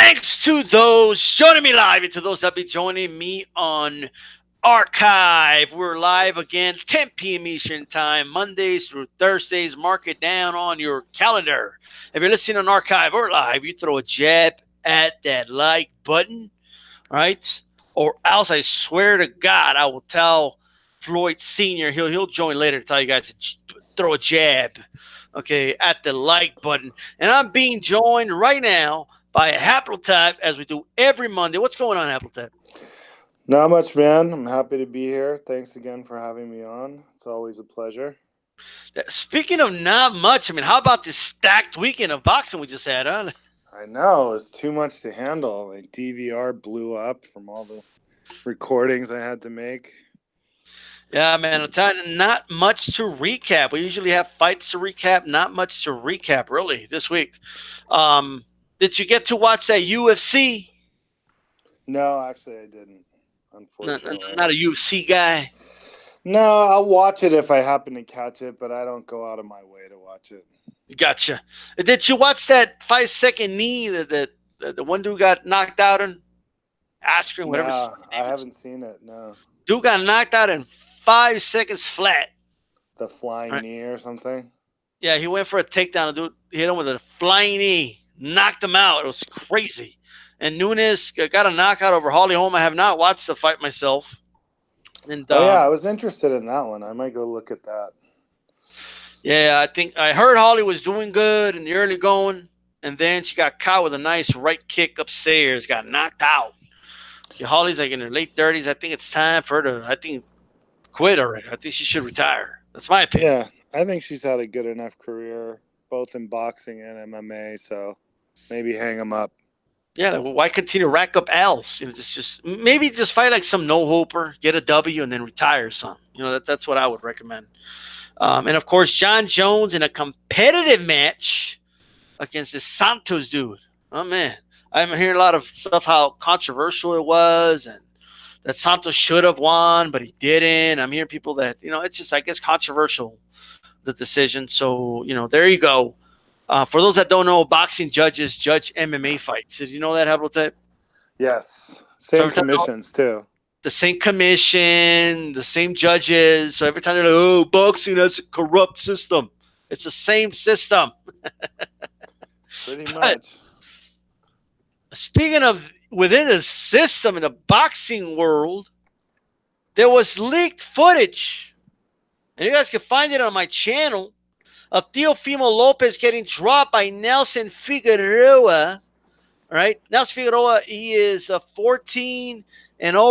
Thanks to those joining me live and to those that be joining me on archive. We're live again, 10 p.m. Eastern Time, Mondays through Thursdays. Mark it down on your calendar. If you're listening on archive or live, you throw a jab at that like button, right? Or else I swear to God, I will tell Floyd Sr. He'll join later to tell you guys to throw a jab, okay, at the like button. And I'm being joined right now by a Haplotype as we do every Monday. What's going on, Haplotype? Not much, man. I'm happy to be here. Thanks again for having me on. It's always a pleasure. Speaking of not much, I mean, how about this stacked weekend of boxing we just had, huh? I know. It's too much to handle. My DVR blew up from all the recordings I had to make. Yeah, man, I'm telling you, not much to recap. We usually have fights to recap, not much to recap, really, this week. Did you get to watch that UFC? No, actually, I didn't, unfortunately. Not a UFC guy? No, I'll watch it if I happen to catch it, but I don't go out of my way to watch it. Gotcha. Did you watch that 5-second knee that the one dude got knocked out in? Askren, whatever. No, I haven't seen it, no. Dude got knocked out in 5 seconds flat. The flying knee or something? Yeah, he went for a takedown. The dude hit him with a flying knee, knocked him out. It was crazy. And Nunes got a knockout over Holly Holm. I have not watched the fight myself. And I was interested in that one. I might go look at that. Yeah, I think I heard Holly was doing good in the early going, and then she got caught with a nice right kick upstairs, got knocked out. Holly's like in her late 30s. I think it's time for her to, quit already. I think she should retire. That's my opinion. Yeah, I think she's had a good enough career, both in boxing and MMA, so maybe hang them up. Yeah, why continue to rack up L's? Maybe just fight like some no-hoper, get a W, and then retire or something. That's what I would recommend. And, of course, John Jones in a competitive match against this Santos dude. Oh, man. I'm hearing a lot of stuff how controversial it was and that Santos should have won, but he didn't. I'm hearing people that, it's just, I guess, controversial, the decision. So, there you go. For those that don't know, boxing judges judge MMA fights. Did you know that, Haplotype? Yes. Same commissions, too. The same commission, the same judges. So every time they're like, oh, boxing, that's a corrupt system. It's the same system. Pretty much. Speaking of within the system in the boxing world, there was leaked footage, and you guys can find it on my channel, of Teofimo Lopez getting dropped by Nelson Figueroa. All right, Nelson Figueroa, he is 14-0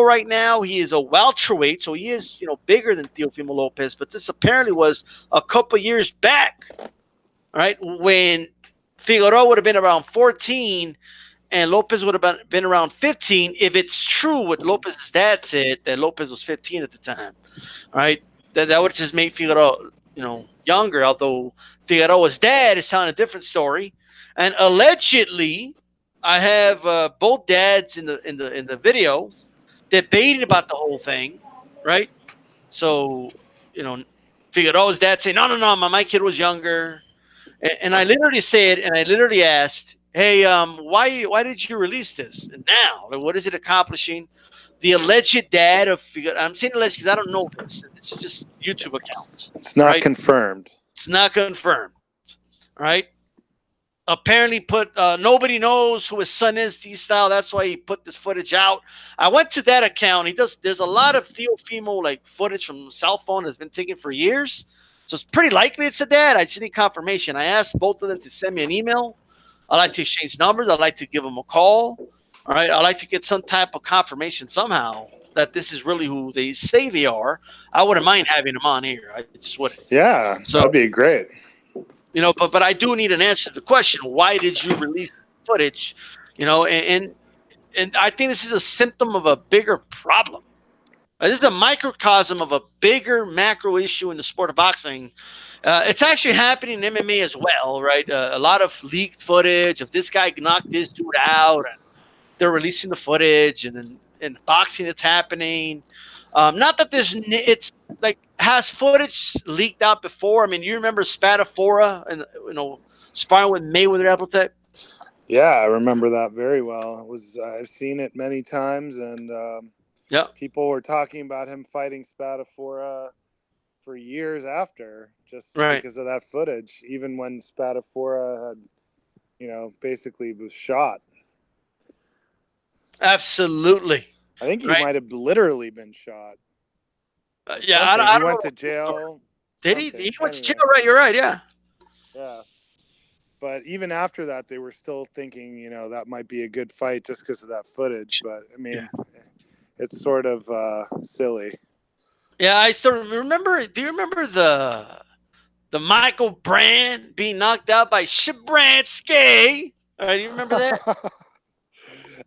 right now. He is a welterweight, so he is bigger than Teofimo Lopez. But this apparently was a couple years back, all right, when Figueroa would have been around 14 and Lopez would have been around 15. If it's true what Lopez's dad said, that Lopez was 15 at the time, all right, that would just make Figueroa, younger. Although Figueroa's dad is telling a different story, and allegedly, I have both dads in the video debating about the whole thing, right? So, Figueroa's dad saying, no, my kid was younger. And I literally said, and I literally asked, hey, why did you release this? And now, what is it accomplishing? The alleged dad of Figueroa, I'm saying alleged because I don't know this. It's just YouTube accounts. It's not confirmed. It's not confirmed, right? Apparently nobody knows who his son is, DStyle. That's why he put this footage out. I went to that account. There's a lot of Theofimo footage from cell phone that's been taken for years. So it's pretty likely it's the dad. I just need confirmation. I asked both of them to send me an email. I like to exchange numbers. I like to give them a call. All right. I like to get some type of confirmation somehow that this is really who they say they are. I wouldn't mind having them on here. I just wouldn't. Yeah, so that'd be great. But I do need an answer to the question, why did you release footage? And I think this is a symptom of a bigger problem. This is a microcosm of a bigger macro issue in the sport of boxing. It's actually happening in MMA as well, right? A lot of leaked footage of this guy knocked this dude out, and they're releasing the footage, and then in boxing it's happening. Not that it's like, has footage leaked out before? I mean, you remember Spadafora and sparring with Mayweather Appletite? Yeah, I remember that very well. It was I've seen it many times, and Yeah. people were talking about him fighting Spadafora for years after, just Right. because of that footage. Even when Spadafora had, basically was shot. Absolutely. I think he Right. might have literally been shot. Or Yeah. something. I He don't went know. to jail. Did he? Something. He went to jail, Anyway, right? You're right. Yeah. yeah. But even after that, they were still thinking, that might be a good fight just because of that footage. But I mean, it's sort of silly. Yeah. I still remember. Do you remember the Michael Brand being knocked out by Shabransky? All right. Do you remember that?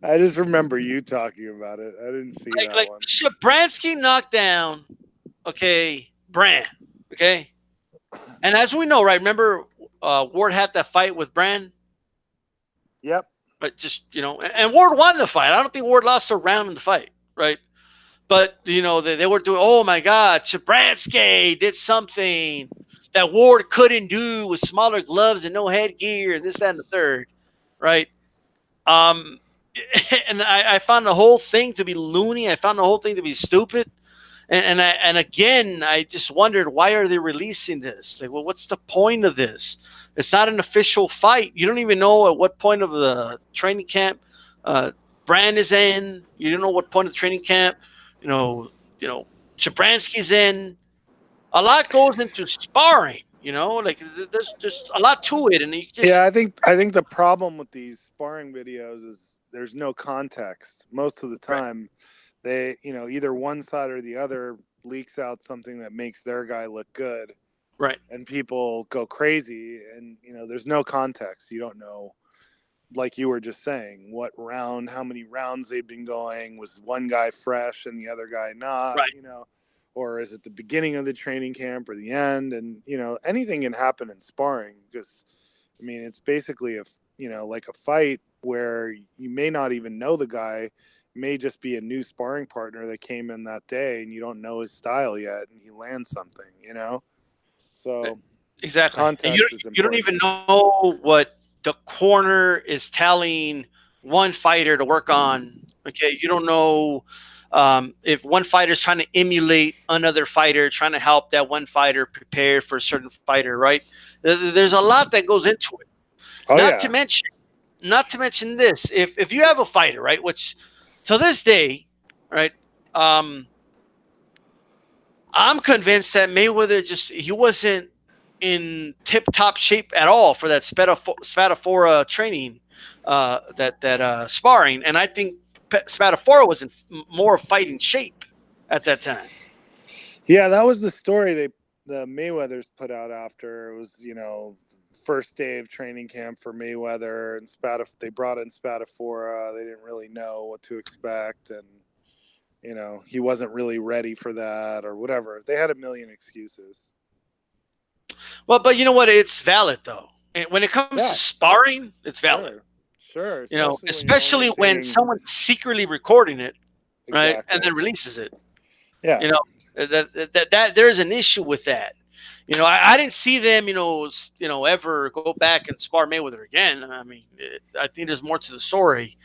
I just remember you talking about it. I didn't see that Like one. Shabransky knocked down. Okay, Brand. Okay. And as we know, right? Remember, Ward had that fight with Brand. Yep. Right. Just and Ward won the fight. I don't think Ward lost a round in the fight. Right. But they were doing. Oh my God, Shabransky did something that Ward couldn't do with smaller gloves and no headgear and this, that, and the third. Right. Um, and I found the whole thing to be loony. I found the whole thing to be stupid. And again, I just wondered, why are they releasing this? Like, well, what's the point of this? It's not an official fight. You don't even know at what point of the training camp Brand is in. You don't know what point of the training camp, Shabransky's in. A lot goes into sparring. Like there's a lot to it, and you just Yeah, I think the problem with these sparring videos is there's no context. Most of the time, they, either one side or the other leaks out something that makes their guy look good, right. and people go crazy, and there's no context. You don't know, like you were just saying, what round, how many rounds they've been going. Was one guy fresh and the other guy not? Right. Or is it the beginning of the training camp or the end? And anything can happen in sparring, because I mean, it's basically like a fight where you may not even know the guy. May just be a new sparring partner that came in that day, and you don't know his style yet, and he lands something. So Exactly. And context is you don't important. even know what the corner is telling one fighter to work on. Okay. You don't know if one fighter is trying to emulate another fighter, trying to help that one fighter prepare for a certain fighter, right? There's a lot that goes into it. Oh Not yeah. to mention this. If you have a fighter, right, which to this day, right, I'm convinced that Mayweather he wasn't in tip-top shape at all for that Spadafora training, that sparring, and I think Spadafora was in more fighting shape at that time. Yeah, that was the story the Mayweathers put out after. It was, first day of training camp for Mayweather, and they brought in Spadafora. They didn't really know what to expect, and he wasn't really ready for that or whatever. They had a million excuses. Well, but you know what? It's valid though. And when it comes to sparring, it's valid. Sure. Especially when someone's secretly recording it, right, Exactly. and then releases it. Yeah. That there's an issue with that. I didn't see them, ever go back and spar Mayweather again. I mean, I think there's more to the story,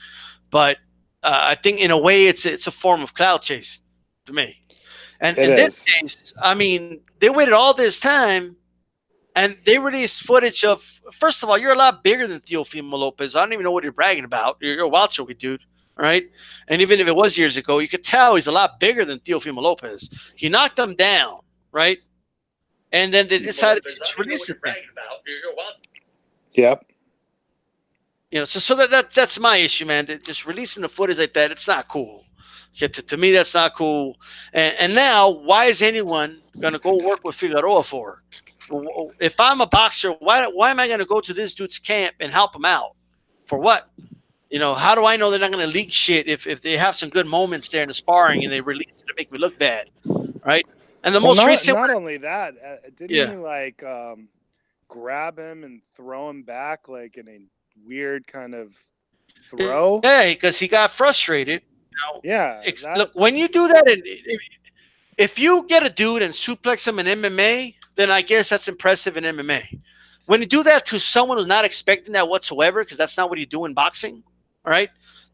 but I think in a way it's a form of cloud chase to me. And in this case, I mean, they waited all this time. And they released footage of, first of all, you're a lot bigger than Teofimo Lopez. I don't even know what you're bragging about. You're a wild choky dude, all right? And even if it was years ago, you could tell he's a lot bigger than Teofimo Lopez. He knocked him down, right? And then they decided to just release the thing. Yep. So that's my issue, man. Just releasing the footage like that, it's not cool. To me, that's not cool. And now, why is anyone going to go work with Figueroa for? If I'm a boxer, why am I going to go to this dude's camp and help him out? For what? How do I know they're not going to leak shit if they have some good moments there in the sparring and they release it to make me look bad, right? And the most recent, not only that, didn't he grab him and throw him back like in a weird kind of throw? Yeah, because he got frustrated. Yeah. Look, when you do that, if you get a dude and suplex him in MMA, then I guess that's impressive in MMA. When you do that to someone who's not expecting that whatsoever, because that's not what you do in boxing, all right,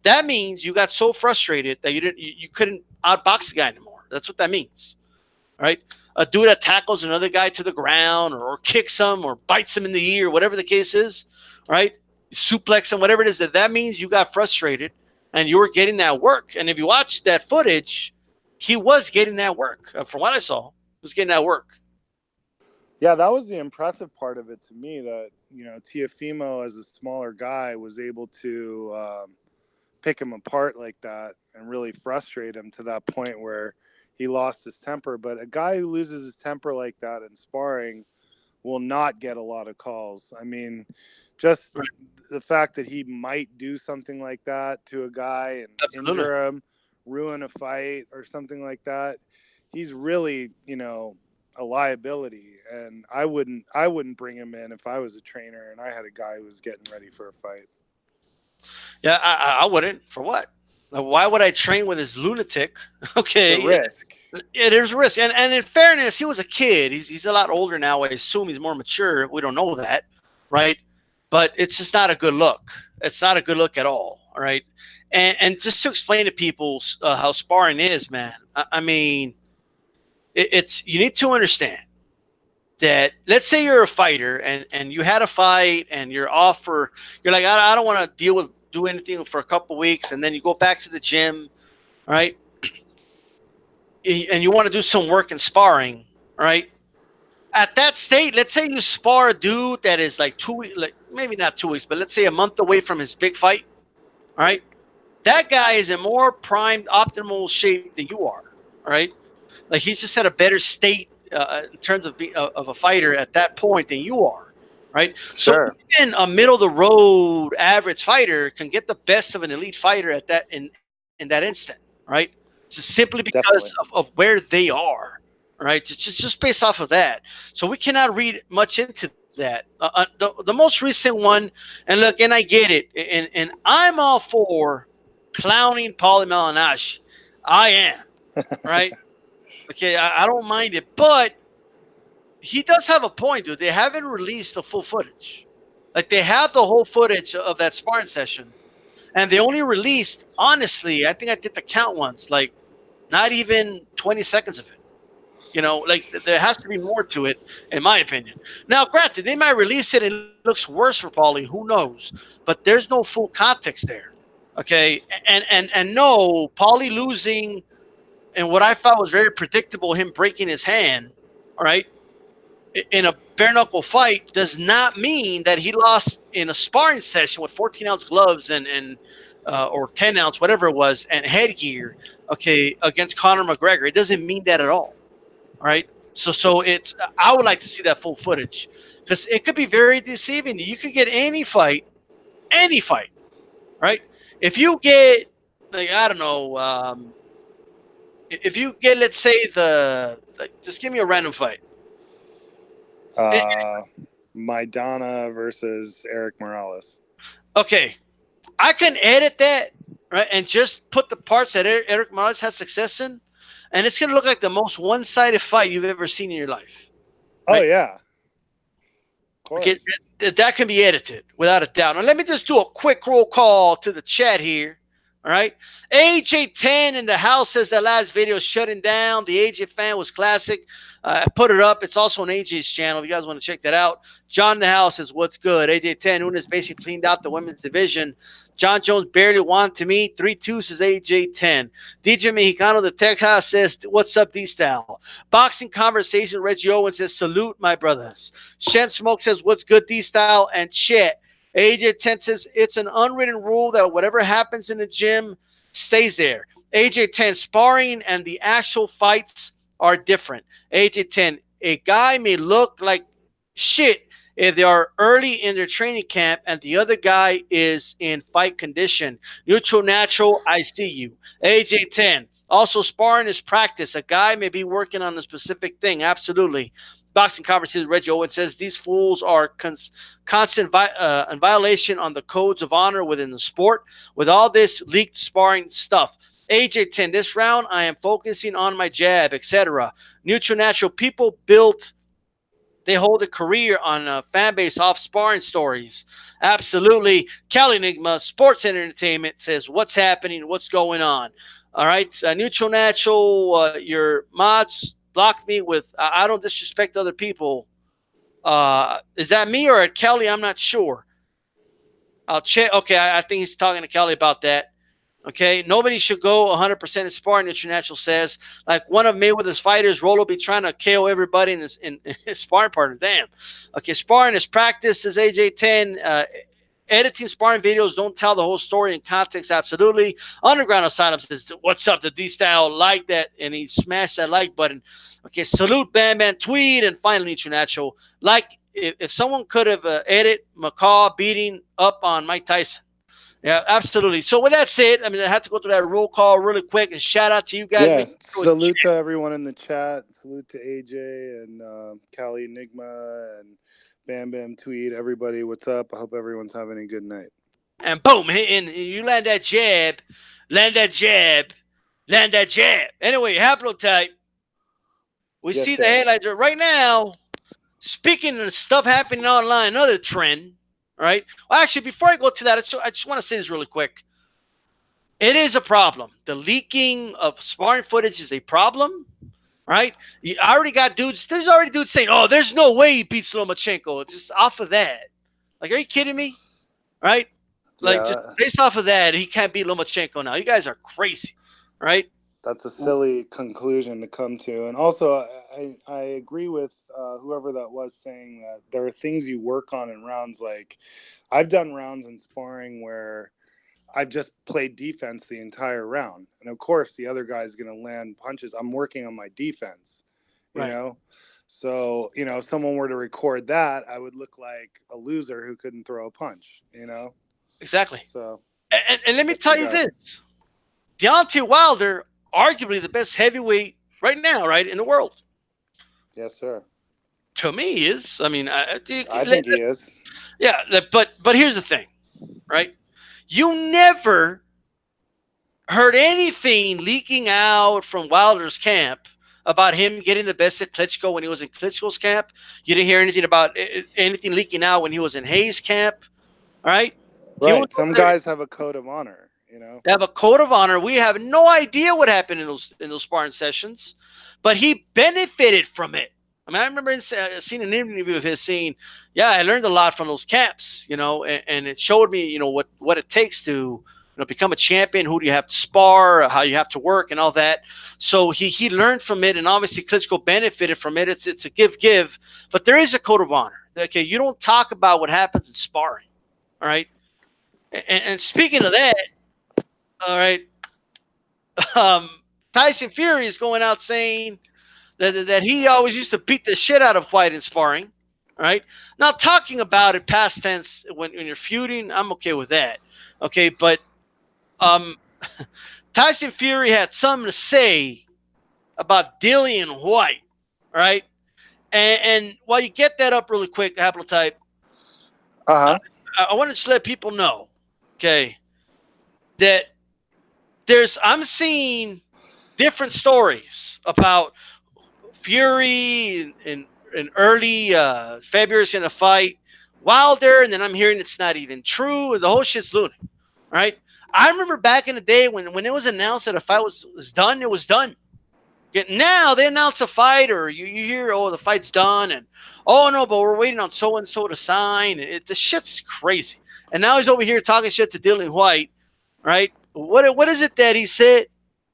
that means you got so frustrated that you couldn't outbox the guy anymore. That's what that means, all right? A dude that tackles another guy to the ground or kicks him or bites him in the ear, whatever the case is, right? Suplex him, whatever it is, that means you got frustrated and you were getting that work. And if you watch that footage, he was getting that work. From what I saw, he was getting that work. Yeah, that was the impressive part of it to me, that, Teofimo, as a smaller guy, was able to pick him apart like that and really frustrate him to that point where he lost his temper. But a guy who loses his temper like that in sparring will not get a lot of calls. I mean, just right. The fact that he might do something like that to a guy and Absolutely. Injure him, ruin a fight or something like that, he's really, a liability. And I wouldn't bring him in if I was a trainer and I had a guy who was getting ready for a fight. Yeah, I wouldn't. For what? Why would I train with this lunatic? Okay. It's a risk. Yeah, there's a risk. And in fairness, he was a kid. He's a lot older now. I assume he's more mature. We don't know that, right? But it's just not a good look. It's not a good look at all, all right? And just to explain to people how sparring is, man, I mean, you need to understand that, let's say you're a fighter and you had a fight and you're like, I don't want to do anything for a couple weeks, and then you go back to the gym, all right? And you want to do some work in sparring, all right? At that state, let's say you spar a dude that is like 2 weeks, like maybe not 2 weeks, but let's say a month away from his big fight, all right? That guy is in more primed, optimal shape than you are, all right? Like, he's just at a better state in terms of a fighter at that point than you are, right? Sure. So even a middle-of-the-road average fighter can get the best of an elite fighter at that in that instant, right? Just simply because of where they are, right? Just based off of that. So we cannot read much into that. The most recent one, and look, and I get it, and I'm all for clowning Paulie Malignaggi. I am, right? Okay, I don't mind it, but he does have a point, dude. They haven't released the full footage. Like, they have the whole footage of that sparring session, and they only released, honestly, I think I did the count once, like not even 20 seconds of it. Like, there has to be more to it, in my opinion. Now, granted, they might release it and it looks worse for Paulie. Who knows? But there's no full context there. Okay, and no, Paulie losing. And what I thought was very predictable, him breaking his hand, all right, in a bare-knuckle fight, does not mean that he lost in a sparring session with 14-ounce gloves and or 10-ounce, whatever it was, and headgear, okay, against Conor McGregor. It doesn't mean that at all, all right? So I would like to see that full footage, because it could be very deceiving. You could get any fight, right? If you get, like, I don't know, if you get, let's say, just give me a random fight. Maidana versus Eric Morales. Okay. I can edit that, right, and just put the parts that Eric Morales had success in, and it's going to look like the most one-sided fight you've ever seen in your life. Right? Oh, yeah. Of course. Okay, that can be edited, without a doubt. Now, let me just do a quick roll call to the chat here. All right. AJ10 in the house says that last video shutting down. The AJ fan was classic. I put it up. It's also on AJ's channel if you guys want to check that out. John in the house says, what's good? AJ10, Nunes basically cleaned out the women's division. John Jones barely won to me. 3-2 says AJ10. DJ Mexicano the Texas says, what's up, D-Style? Boxing Conversation, Reggie Owen says, salute, my brothers. Shen Smoke says, what's good, D-Style? And Chet. AJ10 says, it's an unwritten rule that whatever happens in the gym stays there. AJ10, sparring and the actual fights are different. AJ10, a guy may look like shit if they are early in their training camp and the other guy is in fight condition. Neutral, natural, I see you. AJ10, also sparring is practice. A guy may be working on a specific thing. Absolutely. Boxing Conversation, Reggie Owen says, these fools are constant in violation on the codes of honor within the sport with all this leaked sparring stuff. AJ10, this round, I am focusing on my jab, etc. Neutral, natural, people built They hold a career on fan base off sparring stories. Absolutely. Cali Enigma, Sports and Entertainment says, what's happening? What's going on? All right. Neutral Natural, your mods blocked me with, I don't disrespect other people. Is that me or Kelly? I'm not sure. I'll check. Okay. I think he's talking to Kelly about that. Okay, nobody should go 100% in sparring. International says, like one of Mayweather's fighters, Rolo be trying to KO everybody in his sparring partner. Damn. Okay, sparring is practice, says AJ10. Editing sparring videos don't tell the whole story in context. Absolutely. Underground Asylum says, "What's up?" The D Style like that, and he smashed that like button. Okay, salute Bam Bam tweet, and finally International. Like if someone could have edited McCaw beating up on Mike Tyson. Yeah, absolutely. So with that said, I mean, I have to go through that roll call really quick and shout out to you guys. Yeah, salute to everyone in the chat. Salute to AJ and Cali Enigma and Bam Bam Tweet. Everybody, what's up? I hope everyone's having a good night. And boom, and you land that jab, land that jab, land that jab. Anyway, Haplotype. We see the headlines right now. Speaking of stuff happening online, another trend. All right. Well, actually, before I go to that, I just want to say this really quick. It is a problem. The leaking of sparring footage is a problem, right? I already got dudes. There's already dudes saying, "Oh, there's no way he beats Lomachenko." Just off of that, like, are you kidding me? Right? Like, just based off of that, he can't beat Lomachenko now. You guys are crazy, right? That's a silly conclusion to come to. And also, I agree with whoever that was saying that there are things you work on in rounds. Like, I've done rounds in sparring where I've just played defense the entire round. And of course, the other guy's going to land punches. I'm working on my defense, you know? So, you know, if someone were to record that, I would look like a loser who couldn't throw a punch, you know? Exactly. So, and let me tell you this. Deontay Wilder, arguably the best heavyweight right now, right, in the world. Yes, sir. To me, he is. I mean, I think he is. Yeah, but here's the thing, right? You never heard anything leaking out from Wilder's camp about him getting the best at Klitschko when he was in Klitschko's camp. You didn't hear anything about anything leaking out when he was in Hayes' camp, all right? Right. Some guys have a code of honor, you know. They have a code of honor. We have no idea what happened in those sparring sessions, but he benefited from it. I mean, I remember seeing an interview of his saying, "Yeah, I learned a lot from those camps, you know, and it showed me, you know, what it takes to, you know, become a champion. Who do you have to spar? How you have to work, and all that." So he learned from it, and obviously Klitschko benefited from it. It's a give, but there is a code of honor. Okay, you don't talk about what happens in sparring, all right? And speaking of that, all right, Tyson Fury is going out saying that he always used to beat the shit out of Whyte in sparring. All right. Now, talking about it past tense when you're feuding, I'm okay with that. Okay. But Tyson Fury had something to say about Dillian Whyte. All right. And while you get that up really quick, Haplotype, I want to just let people know, okay, that I'm seeing different stories about Fury in early February is going to fight Wilder, and then I'm hearing it's not even true. The whole shit's lunatic, right? I remember back in the day when it was announced that a fight was done, it was done. Now they announce a fight, or you hear, oh, the fight's done, and oh no, but we're waiting on so and so to sign. The shit's crazy. And now he's over here talking shit to Dillian Whyte, right? What is it that he said?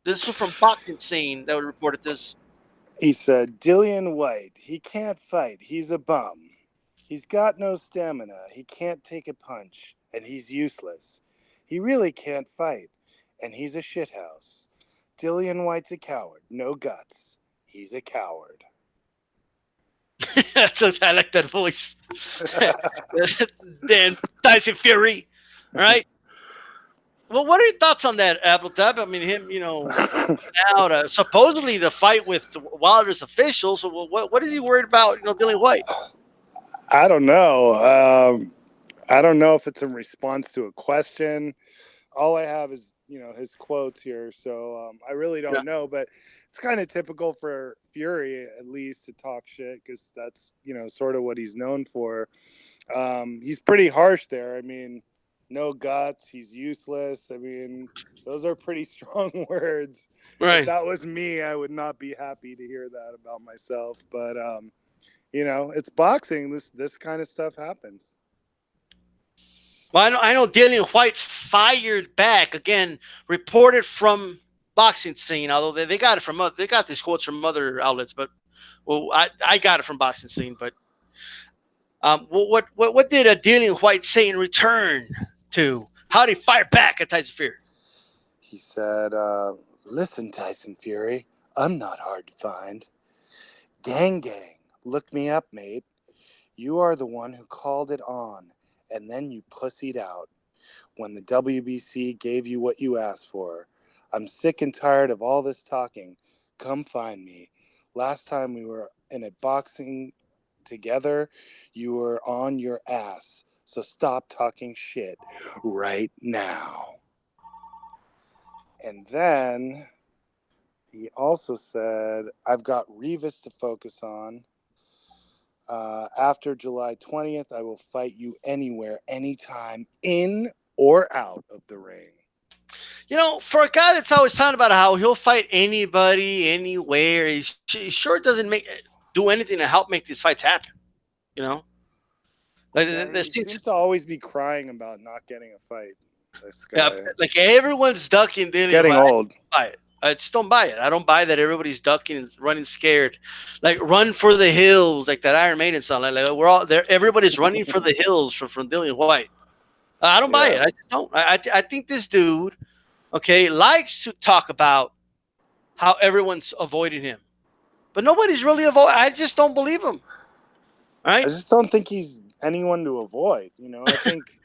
This was from Boxing Scene that reported this. He said, Dillian Whyte, he can't fight. He's a bum. He's got no stamina. He can't take a punch, and he's useless. He really can't fight, and he's a shithouse. Dillian Whyte's a coward. No guts. He's a coward. I like that voice. Dan Tyson Fury, right? Well, what are your thoughts on that, Haplotype? I mean, him, you know, out supposedly the fight with Wilder's officials. So what is he worried about? You know, Dillian Whyte. I don't know. I don't know if it's in response to a question all I have is, his quotes here. So I really Yeah. don't know, but it's kind of typical for Fury, at least, to talk shit, because that's, sort of what he's known for. He's pretty harsh there. I mean, no guts. He's useless. I mean, those are pretty strong words. If Right. that was me, I would not be happy to hear that about myself. But it's boxing. This kind of stuff happens. Well, I know Dillian Whyte fired back again, reported from boxing scene, although they got it from they got these quotes from other outlets, but I got it from boxing scene. But what did Dillian Whyte say in return to how did he fire back at Tyson Fury? He said, "Listen, Tyson Fury, I'm not hard to find. Gang, look me up, mate. You are the one who called it on, and then you pussied out when the WBC gave you what you asked for. I'm sick and tired of all this talking. Come find me. Last time we were in a boxing together, you were on your ass. So stop talking shit right now." And then he also said, "I've got Rivas to focus on. After July 20th, I will fight you anywhere, anytime, in or out of the ring." For a guy that's always talking about how he'll fight anybody, anywhere, he sure doesn't do anything to help make these fights happen. Like He seems to always be crying about not getting a fight. This guy. Yeah, like everyone's ducking Dillian. Getting old. I just don't buy it. I don't buy that everybody's ducking and running scared. Like run for the hills, like that Iron Maiden song. Like we're all there. Everybody's running for the hills from Dillian Whyte. I don't buy it. I just don't. I think this dude, likes to talk about how everyone's avoiding him, but nobody's really avoiding. I just don't believe him. Right? I just don't think he's anyone to avoid. I think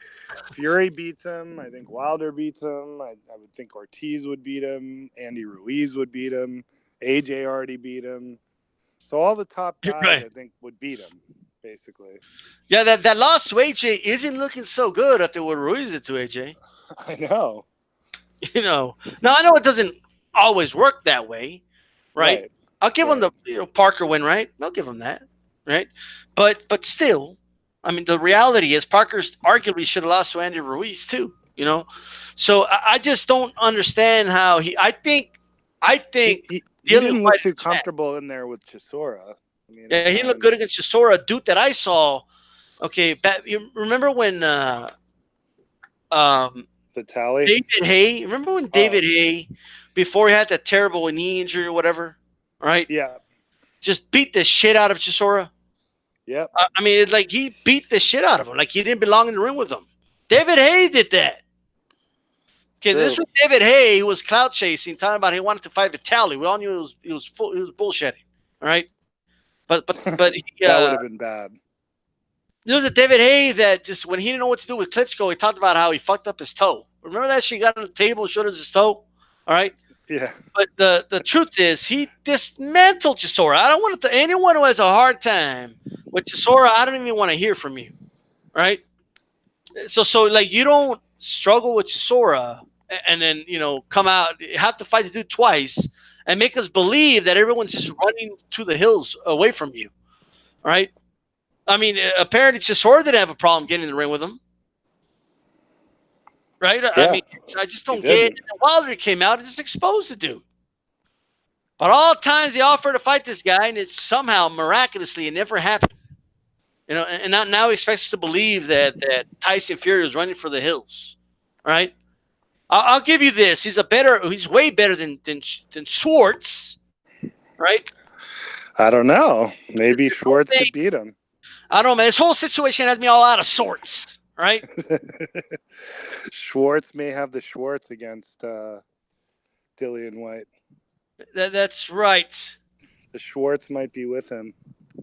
Fury beats him. I think Wilder beats him. I would think Ortiz would beat him. Andy Ruiz would beat him. AJ already beat him. So all the top guys, right, I think, would beat him, basically. Yeah, that loss to AJ isn't looking so good after what Ruiz did to AJ. I know. Now I know it doesn't always work that way, right? I'll give him the Parker win, right? I'll give him that, right? But still, I mean, the reality is Parker's arguably should have lost to Andy Ruiz too, So I just don't understand how I think he didn't look too comfortable in there with Chisora. I mean, yeah, he looked good against Chisora, a dude that I saw. Okay, you remember when Vitaly? David Hay? Remember when David Hay, before he had that terrible knee injury or whatever, right? Yeah. Just beat the shit out of Chisora. Yep. I mean, it's like he beat the shit out of him. Like he didn't belong in the ring with him. David Hay did that. Okay, True. This was David Hay who was clout chasing, talking about he wanted to fight Vitaly. We all knew he was bullshitting. All right, but he, that would have been bad. There was a David Hay that just when he didn't know what to do with Klitschko, he talked about how he fucked up his toe. Remember that shit? He got on the table and showed us his toe. All right. Yeah. But the truth is, he dismantled Chisora. I don't want anyone who has a hard time with Chisora, I don't even want to hear from you. Right? So like you don't struggle with Chisora and then, come out, have to fight the dude twice and make us believe that everyone's just running to the hills away from you. All right? I mean, apparently Chisora didn't have a problem getting in the ring with him. Right? Yeah, I mean, I just don't get it. Wilder came out and just exposed the dude. But all times they offered to fight this guy, and it's somehow miraculously it never happened. And now he expects us to believe that Tyson Fury is running for the hills. All right? I'll give you this. He's way better than Schwartz. Right? I don't know. Maybe Schwartz could beat him. I don't know, man. This whole situation has me all out of sorts. Right? Schwartz may have the Schwartz against Dillian Whyte. That's right. The Schwartz might be with him.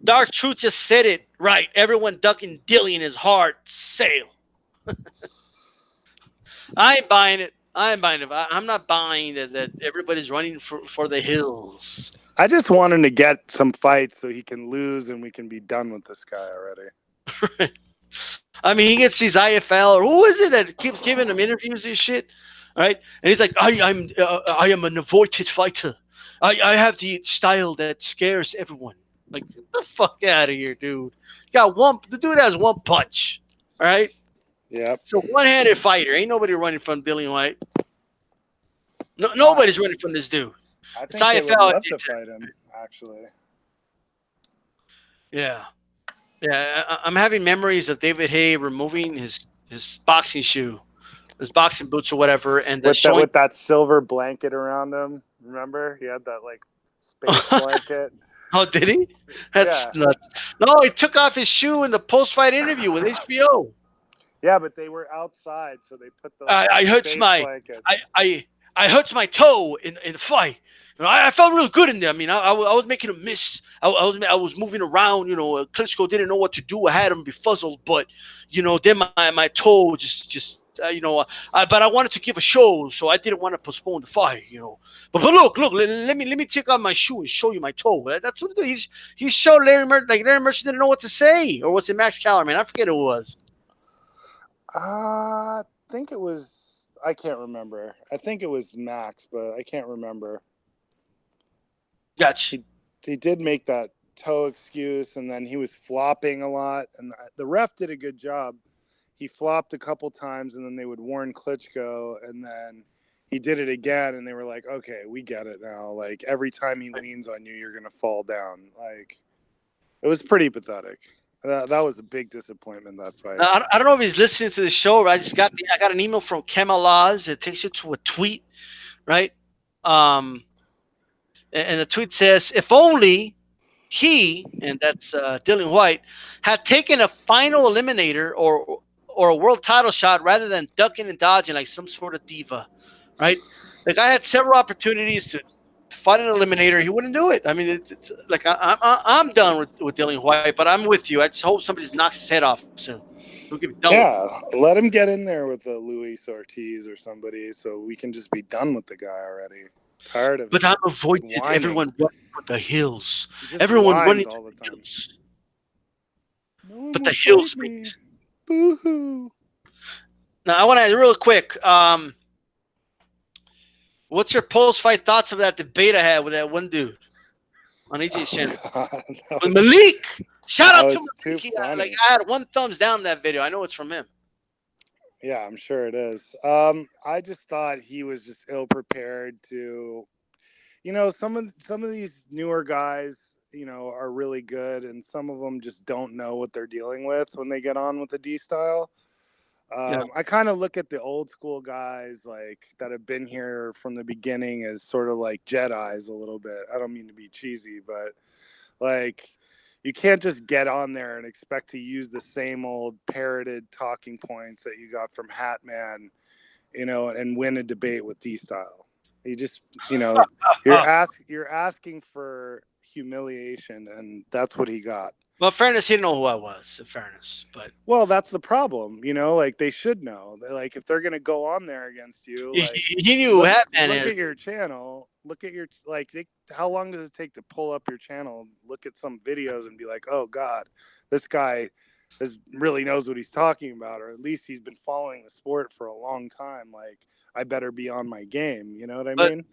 Dark Truth just said it right. Everyone ducking Dillian is hard sale. I ain't buying it. I'm not buying that everybody's running for the hills. I just want him to get some fights so he can lose and we can be done with this guy already. I mean, he gets these IFL, or who is it that keeps giving him interviews and shit? right? And he's like, I am an avoided fighter. I have the style that scares everyone. Like, get the fuck out of here, dude. The dude has one punch. All right. Yep. So one-handed fighter. Ain't nobody running from Dillian Whyte. No, I, nobody's running from this dude. I It's think they would IFL. love to fight him, actually. Yeah. Yeah. I'm having memories of David Hay removing his boxing shoe, his boxing boots or whatever, and showing. With that silver blanket around him. Remember? He had that like space blanket. Oh, did he? That's nuts. No, he took off his shoe in the post-fight interview with HBO. Yeah, but they were outside, so they put the I hurt blanket. I hurt my toe in the fight. You know, I felt real good in there. I mean, I was making a miss. I was moving around. You know, Klitschko didn't know what to do. I had him befuzzled, but you know, then my toe just but I wanted to give a show, so I didn't want to postpone the fight. You know, but look, let me take off my shoe and show you my toe. That's what he showed Larry Merchant. Like Larry Merchant didn't know what to say, or was it Max Kellerman? I forget who it was. I think it was. I can't remember. I think it was Max, but I can't remember. Gotcha. He did make that toe excuse, and then he was flopping a lot, and the ref did a good job. He flopped a couple times, and then they would warn Klitschko, and then he did it again, and they were like, okay, we get it now. Like, every time he leans on you, you're going to fall down. Like, it was pretty pathetic. That was a big disappointment, that fight. I don't know if he's listening to the show. Right? I got an email from Kemal Oz. It takes you to a tweet, right? And the tweet says, if only he, and that's Dillian Whyte, had taken a final eliminator or a world title shot rather than ducking and dodging like some sort of diva, right? Like, I had several opportunities to fight an eliminator. He wouldn't do it. I mean, it's like I'm done with Dillian Whyte, but I'm with you. I just hope somebody knocks his head off soon. We'll get done with let him get in there with a Luis Ortiz or somebody, so we can just be done with the guy already. Tired of. But I'm avoided everyone running for the hills. Everyone running all the time. No, but the hills. Boo-hoo. Now, I want to real quick. What's your post-fight thoughts of that debate I had with that one dude on AJ's channel? Malik! Shout out to Malik. I had one thumbs down that video. I know it's from him. Yeah, I'm sure it is. I just thought he was just ill-prepared to, you know, some of these newer guys, you know, are really good, and some of them just don't know what they're dealing with when they get on with the D-style. I kind of look at the old school guys like that have been here from the beginning as sort of like Jedis a little bit. I don't mean to be cheesy, but like, you can't just get on there and expect to use the same old parroted talking points that you got from Hatman, you know, and win a debate with D-style. You just, you know, you're asking for humiliation, and that's what he got. Well, in fairness, he didn't know who I was, in fairness. But well, that's the problem, you know, like they should know. Like, if they're gonna go on there against you, like, he knew who Hatman is. Look at your channel, how long does it take to pull up your channel, look at some videos and be like, oh God, this guy really knows what he's talking about, or at least he's been following the sport for a long time. Like, I better be on my game, you know what I mean?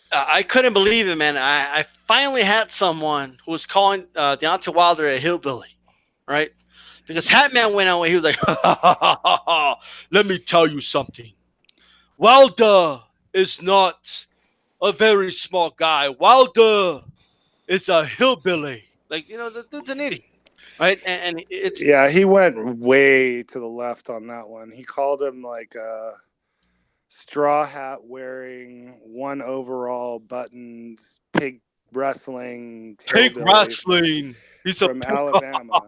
I couldn't believe it, man. I finally had someone who was calling Deontay Wilder a hillbilly, right? Because Hatman went out and he was like, let me tell you something. Wilder is not a very small guy. Wilder is a hillbilly. Like, you know, that's an idiot, right? And it's... Yeah, he went way to the left on that one. He called him like a straw hat wearing, one overall buttoned, pig wrestling. He's from Alabama.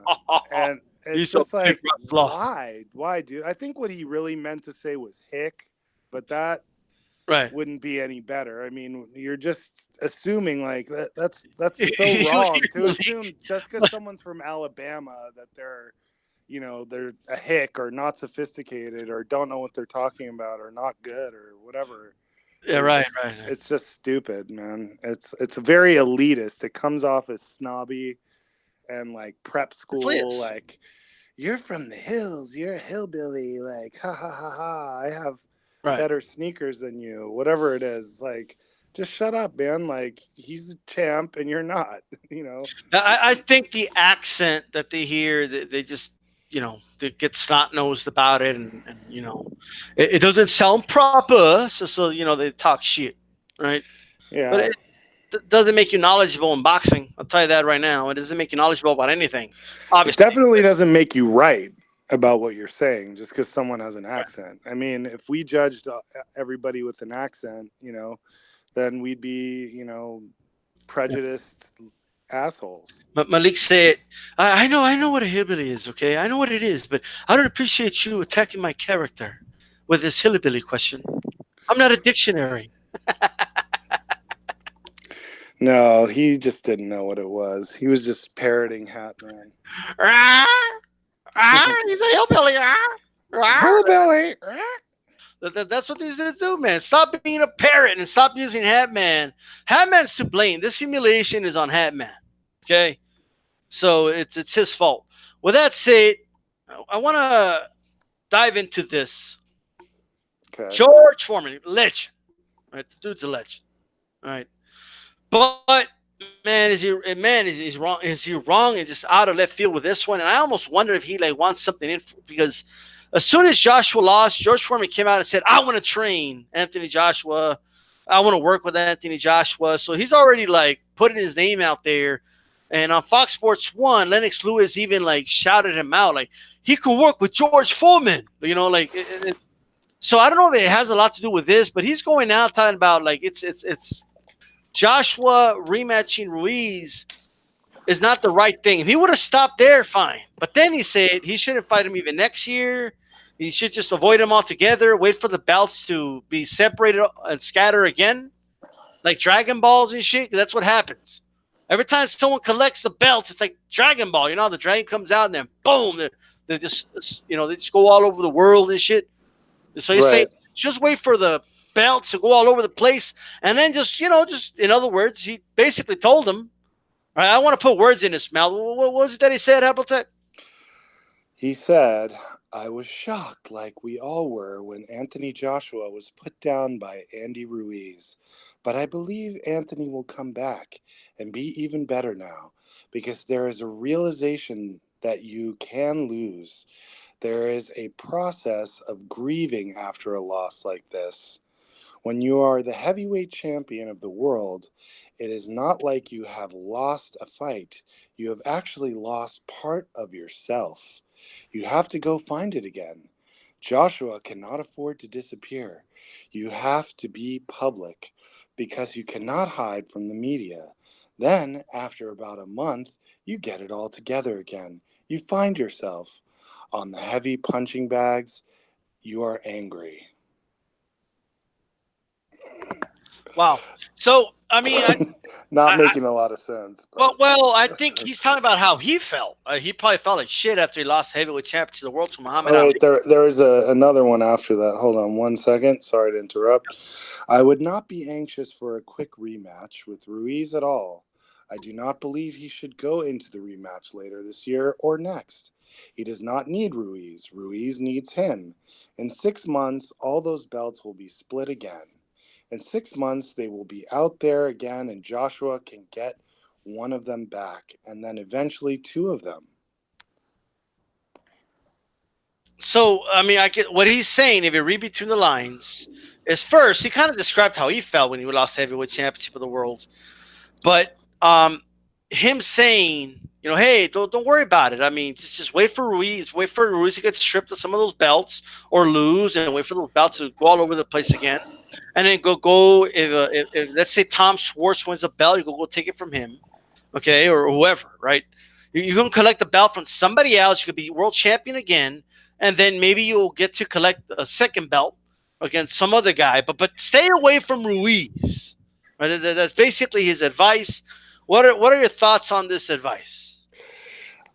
And it's just like, why, dude? I think what he really meant to say was hick, but that wouldn't be any better. I mean, you're just assuming like that's so wrong to assume just because someone's from Alabama that they're, you know, they're a hick or not sophisticated or don't know what they're talking about or not good or whatever. Yeah, right. It's just stupid, man. It's very elitist. It comes off as snobby and like prep school. Like, you're from the hills. You're a hillbilly. Like, ha ha ha ha. Right. better sneakers than you, whatever it is. Like, just shut up, man. Like, he's the champ and you're not, you know? I think the accent that they hear, they just, they get snot nosed about it, and it doesn't sound proper. So they talk shit, right? But Yeah. it doesn't make you knowledgeable in boxing. I'll tell you that right now. It doesn't make you knowledgeable about anything, It obviously. definitely doesn't make you right about what you're saying just because someone has an accent. I mean, if we judged everybody with an accent, then we'd be, prejudiced assholes. But Malik said, I know what a hillbilly is, okay? I know what it is, but I don't appreciate you attacking my character with this hillbilly question. I'm not a dictionary. No, he just didn't know what it was. He was just parroting Hatman. He's a hillbilly. Hillbilly. That's what these dudes do, man. Stop being a parrot and stop using Hatman. Hatman's to blame. This humiliation is on Hatman. Okay? So it's his fault. With that said, I want to dive into this. Okay. George Foreman, legend. Right? The dude's a legend. All right. But man, is he wrong? Is he wrong and just out of left field with this one? And I almost wonder if he wants something in because as soon as Joshua lost, George Foreman came out and said, "I want to train Anthony Joshua. I want to work with Anthony Joshua." So he's already putting his name out there. And on Fox Sports 1, Lennox Lewis even shouted him out he could work with George Foreman. So I don't know if it has a lot to do with this, but he's going out talking about it's Joshua rematching Ruiz is not the right thing. If he would have stopped there, fine. But then he said he shouldn't fight him even next year. He should just avoid him altogether, wait for the belts to be separated and scatter again, like Dragon Balls and shit. That's what happens. Every time someone collects the belts, it's like Dragon Ball. The dragon comes out and then boom, they just they just go all over the world and shit. So he's saying just wait for the belts to go all over the place, and then just in other words, he basically told him, all right, I want to put words in his mouth. What was it that he said, Haplotype? He said, I was shocked like we all were when Anthony Joshua was put down by Andy Ruiz. But I believe Anthony will come back and be even better now because there is a realization that you can lose. There is a process of grieving after a loss like this. When you are the heavyweight champion of the world, it is not like you have lost a fight. You have actually lost part of yourself. You have to go find it again. Joshua cannot afford to disappear. You have to be public because you cannot hide from the media. Then, after about a month, you get it all together again. You find yourself. On the heavy punching bags, you are angry. Wow. So I mean, Not making a lot of sense. Well, I think he's talking about how he felt. He probably felt like shit after he lost heavyweight championship of the world to Muhammad Ali. There is another one after that. Hold on 1 second. Sorry to interrupt. I would not be anxious for a quick rematch with Ruiz at all. I do not believe he should go into the rematch later this year or next. He does not need Ruiz. Ruiz needs him. In 6 months, all those belts will be split again. In 6 months, they will be out there again, and Joshua can get one of them back, and then eventually 2 of them. So, I mean, I get what he's saying. If you read between the lines, is first he kind of described how he felt when he lost the heavyweight championship of the world, but him saying, hey, don't worry about it. I mean, just wait for Ruiz. Wait for Ruiz to get stripped of some of those belts or lose, and wait for those belts to go all over the place again. And then go. If let's say Tom Schwartz wins a belt, you go take it from him, okay, or whoever, right? You can collect the belt from somebody else. You could be world champion again, and then maybe you'll get to collect a second belt against some other guy. But stay away from Ruiz. Right? That's basically his advice. What are your thoughts on this advice?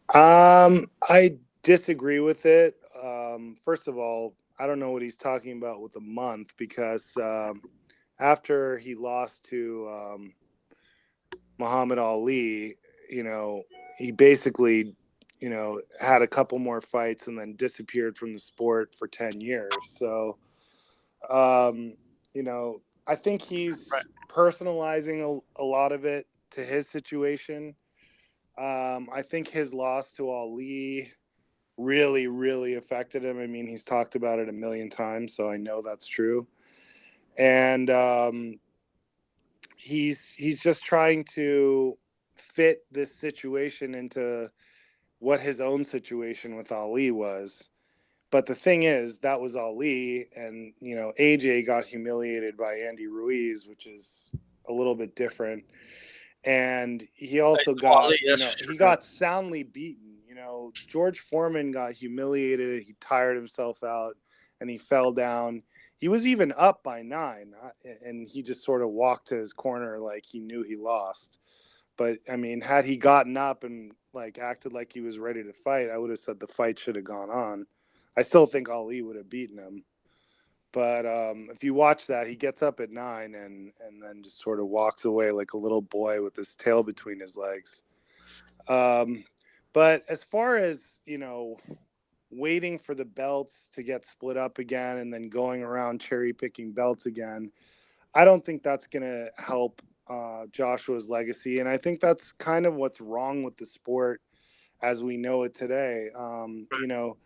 I disagree with it. First of all, I don't know what he's talking about with a month because after he lost to Muhammad Ali, he basically, had a couple more fights and then disappeared from the sport for 10 years. So You know, I think he's Right. personalizing a lot of it to his situation. I think his loss to Ali really, really affected him. I mean, he's talked about it a million times, so I know that's true. And he's just trying to fit this situation into what his own situation with Ali was. But the thing is, that was Ali, and you know, AJ got humiliated by Andy Ruiz, which is a little bit different. And he also got, Ali, you that's know, for he sure. got soundly beaten. You know, George Foreman got humiliated. He tired himself out, and he fell down. He was even up by 9, and he just sort of walked to his corner like he knew he lost. But I mean, had he gotten up and like acted like he was ready to fight, I would have said the fight should have gone on. I still think Ali would have beaten him. But if you watch that, he gets up at 9 and then just sort of walks away like a little boy with his tail between his legs. Um, but as far as, you know, waiting for the belts to get split up again and then going around cherry picking belts again, I don't think that's going to help Joshua's legacy. And I think that's kind of what's wrong with the sport as we know it today. You know,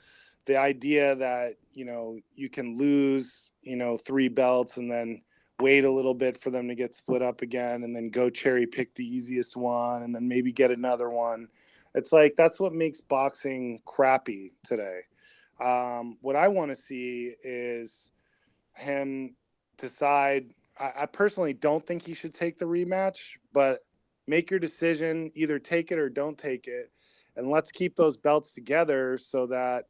the idea that, you know, you can lose, you know, 3 belts and then wait a little bit for them to get split up again and then go cherry pick the easiest one and then maybe get another one. It's like that's what makes boxing crappy today. What I want to see is him decide. I personally don't think he should take the rematch, but make your decision. Either take it or don't take it. And let's keep those belts together so that,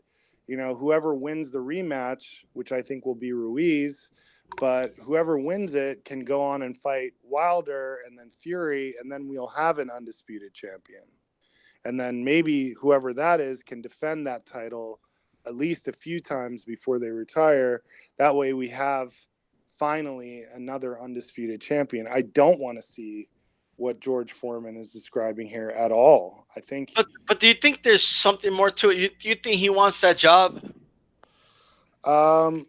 you know, whoever wins the rematch, which I think will be Ruiz, but whoever wins it can go on and fight Wilder and then Fury, and then we'll have an undisputed champion. And then maybe whoever that is can defend that title at least a few times before they retire. That way we have finally another undisputed champion. I don't want to see what George Foreman is describing here at all. I think But do you think there's something more to it? You think he wants that job? um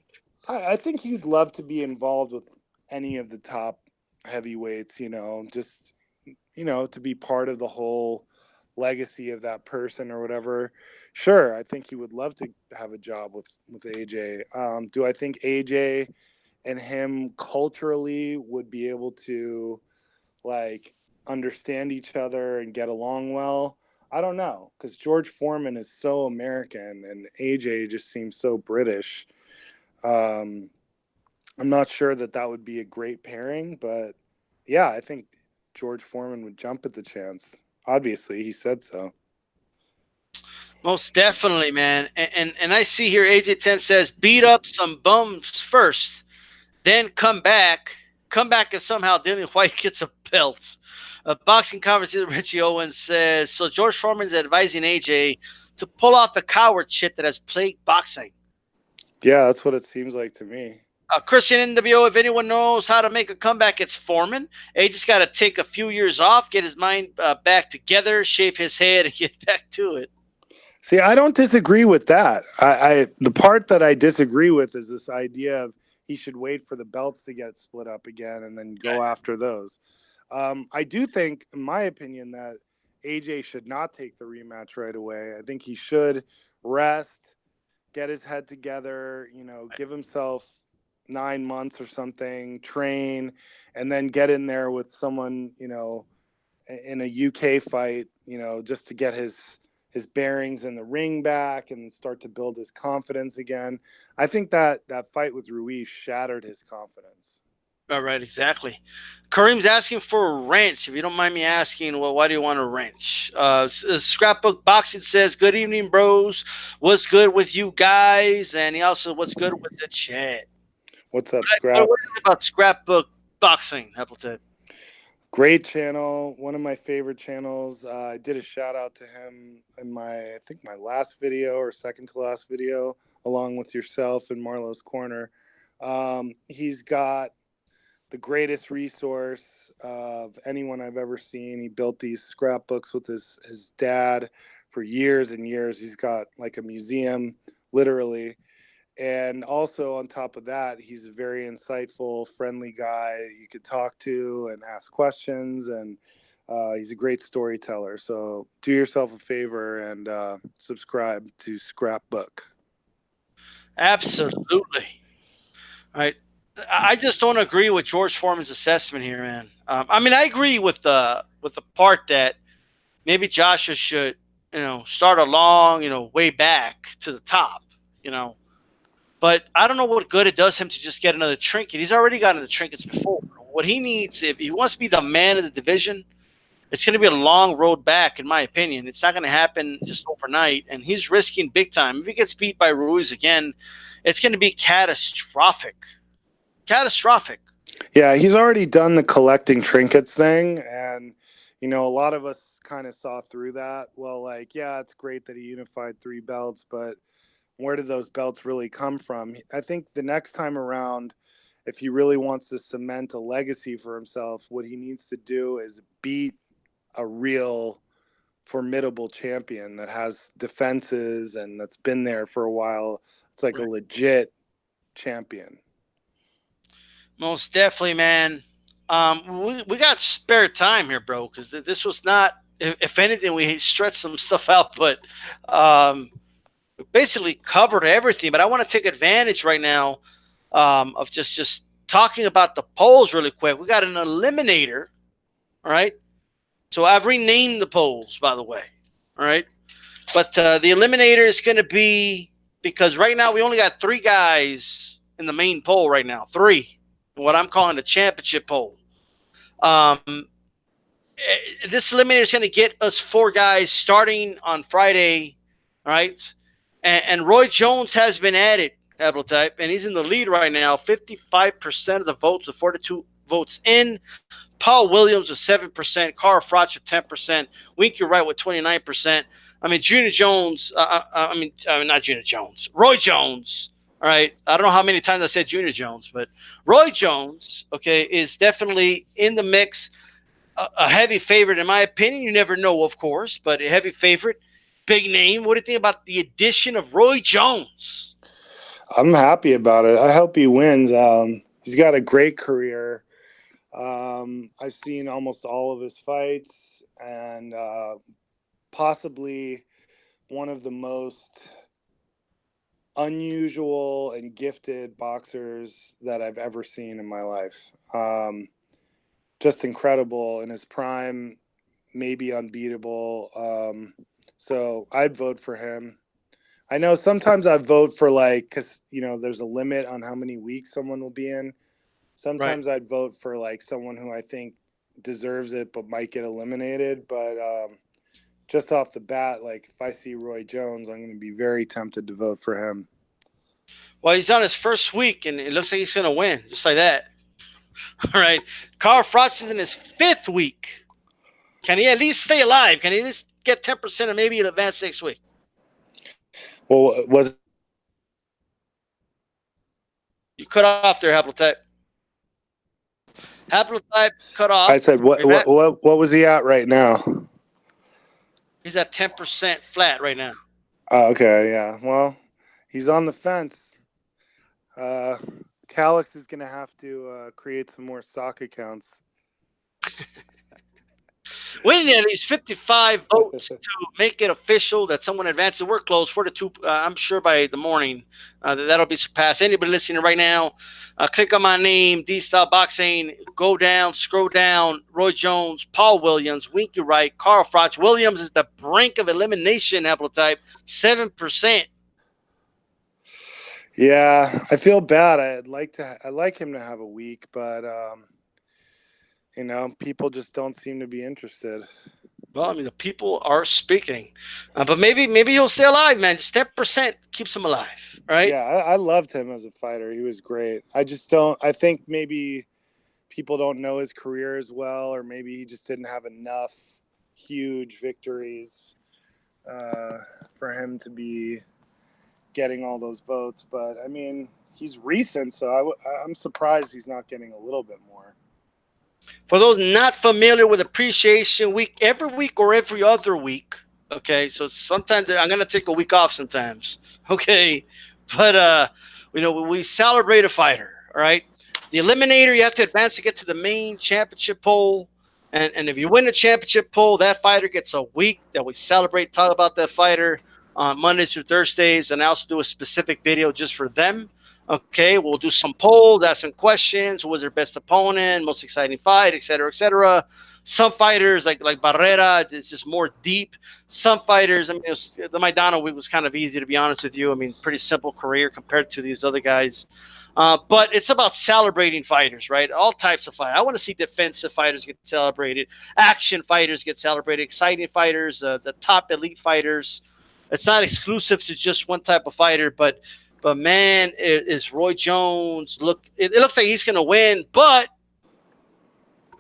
I think he'd love to be involved with any of the top heavyweights, you know, just you know, to be part of the whole legacy of that person or whatever. Sure, I think he would love to have a job with AJ. Do I think AJ and him culturally would be able to like understand each other and get along well? I don't know because George Foreman is so American and AJ just seems so British. Um, I'm not sure that that would be a great pairing, but yeah, I think George Foreman would jump at the chance. Obviously, he said so. Most definitely, man. And I see here AJ10 says beat up some bums first, then come back. Come back if somehow Dillian Whyte gets a belt. A boxing conversation, Richie Owens says, so George Foreman is advising AJ to pull off the coward shit that has plagued boxing. Yeah, that's what it seems like to me. Christian NWO, if anyone knows how to make a comeback, it's Foreman. He just got to take a few years off, get his mind back together, shave his head, and get back to it. See, I don't disagree with that. I the part that I disagree with is this idea of he should wait for the belts to get split up again and then go after those. I do think, in my opinion, that AJ should not take the rematch right away. I think he should rest, get his head together, you know, give himself 9 months or something, train, and then get in there with someone, you know, in a UK fight, you know, just to get his bearings in the ring back and start to build his confidence again. I think that that fight with Ruiz shattered his confidence. All right, exactly. Kareem's asking for a wrench. If you don't mind me asking, well, why do you want a wrench? Scrapbook Boxing says, good evening, bros. What's good with you guys? And he also, what's good with the chat? What's up, What Scrap? is it about Scrapbook Boxing, Appleton? Great channel, one of my favorite channels. I did a shout out to him in my, I think my last video or second to last video, along with yourself in Marlowe's Corner. He's got the greatest resource of anyone I've ever seen. He built these scrapbooks with his dad for years and years. He's got like a museum, literally. And also on top of that, he's a very insightful, friendly guy you could talk to and ask questions, and he's a great storyteller. So do yourself a favor and subscribe to Scrapbook. Absolutely. All right. I just don't agree with George Foreman's assessment here, man. I mean, I agree with the part that maybe Joshua should, start along, way back to the top, But I don't know what good it does him to just get another trinket. He's already gotten the trinkets before. What he needs, if he wants to be the man of the division, it's going to be a long road back, in my opinion. It's not going to happen just overnight, and he's risking big time. If he gets beat by Ruiz again, it's going to be catastrophic. Catastrophic. Yeah, he's already done the collecting trinkets thing, and a lot of us kind of saw through that. Well, like, yeah, it's great that he unified 3 belts, but where did those belts really come from? I think the next time around, if he really wants to cement a legacy for himself, what he needs to do is beat a real formidable champion that has defenses and that's been there for a while. It's like a legit champion. Most definitely, man. We got spare time here, bro, because this was not, if anything, we stretched some stuff out, but basically covered everything. But I want to take advantage right now of just talking about the polls really quick. We got an eliminator, all right? So I've renamed the polls, by the way, all right? But the eliminator is going to be, because right now we only got 3 guys in the main poll right now, 3. What I'm calling the championship poll. This eliminator is going to get us 4 guys starting on Friday, all right? And Roy Jones has been added, Haplotype, and he's in the lead right now, 55% of the votes with 42 votes in. Paul Williams with 7%, Carl Froch with 10%, Winky Wright with 29%. I mean, Junior Jones, not Junior Jones, Roy Jones. All right. I don't know how many times I said Junior Jones, but Roy Jones, okay, is definitely in the mix. A heavy favorite, in my opinion. You never know, of course, but a heavy favorite. Big name. What do you think about the addition of Roy Jones? I'm happy about it. I hope he wins. He's got a great career. I've seen almost all of his fights, and possibly one of the most unusual and gifted boxers that I've ever seen in my life. Just incredible in his prime, maybe unbeatable. So I'd vote for him. I know sometimes I vote for, like, because there's a limit on how many weeks someone will be in. Sometimes I'd vote for, like, someone who I think deserves it but might get eliminated. But just off the bat, like, if I see Roy Jones, I'm going to be very tempted to vote for him. Well, he's on his first week, and it looks like he's going to win, just like that. All right. Carl Froch is in his 5th week. Can he at least stay alive? Can he at least get 10% and maybe advance next week? Well, was you cut off there, Haplotype? Haplotype cut off. I said, what was he at right now? He's at 10% flat right now. Oh, okay, yeah. Well, he's on the fence. Calix is going to have to create some more sock accounts. We need at least 55 votes to make it official that someone advances. We're close. 42, I'm sure by the morning that'll be surpassed. Anybody listening right now, click on my name, DStyleBoxing. Go down, scroll down. Roy Jones, Paul Williams, Winky Wright, Carl Froch. Williams is the brink of elimination, Haplotype, 7%. Yeah, I feel bad. I'd like him to have a week, but people just don't seem to be interested. Well, I mean, the people are speaking, but maybe he'll stay alive, man. Just 10% keeps him alive, right? Yeah, I loved him as a fighter. He was great. I think maybe people don't know his career as well, or maybe he just didn't have enough huge victories for him to be getting all those votes. But I mean, he's recent, so I'm surprised he's not getting a little bit more. For those not familiar with Appreciation Week, every week or every other week, okay, so sometimes I'm going to take a week off sometimes, okay, But we celebrate a fighter. All right. The eliminator, you have to advance to get to the main championship poll. And if you win the championship poll, that fighter gets a week that we celebrate, talk about that fighter on Mondays through Thursdays, and I also do a specific video just for them. Okay, we'll do some polls, ask some questions. Who was their best opponent, most exciting fight, et cetera, et cetera. Some fighters like Barrera, it's just more deep. Some fighters, I mean, the Maidana week was kind of easy, to be honest with you. I mean, pretty simple career compared to these other guys. But it's about celebrating fighters, right? All types of fighters. I want to see defensive fighters get celebrated, action fighters get celebrated, exciting fighters, the top elite fighters. It's not exclusive to just one type of fighter, but man, is Roy Jones it looks like he's going to win, but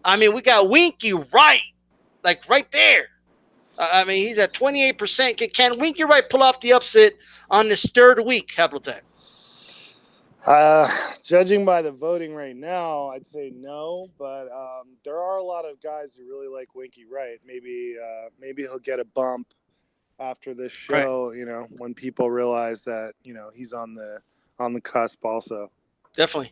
I mean, we got Winky Wright, like right there. I mean, he's at 28%. Can Winky Wright pull off the upset on this third week, Haplotype? Judging by the voting right now, I'd say no, but there are a lot of guys who really like Winky Wright. Maybe he'll get a bump after this show, right, when people realize that, he's on the cusp also. Definitely.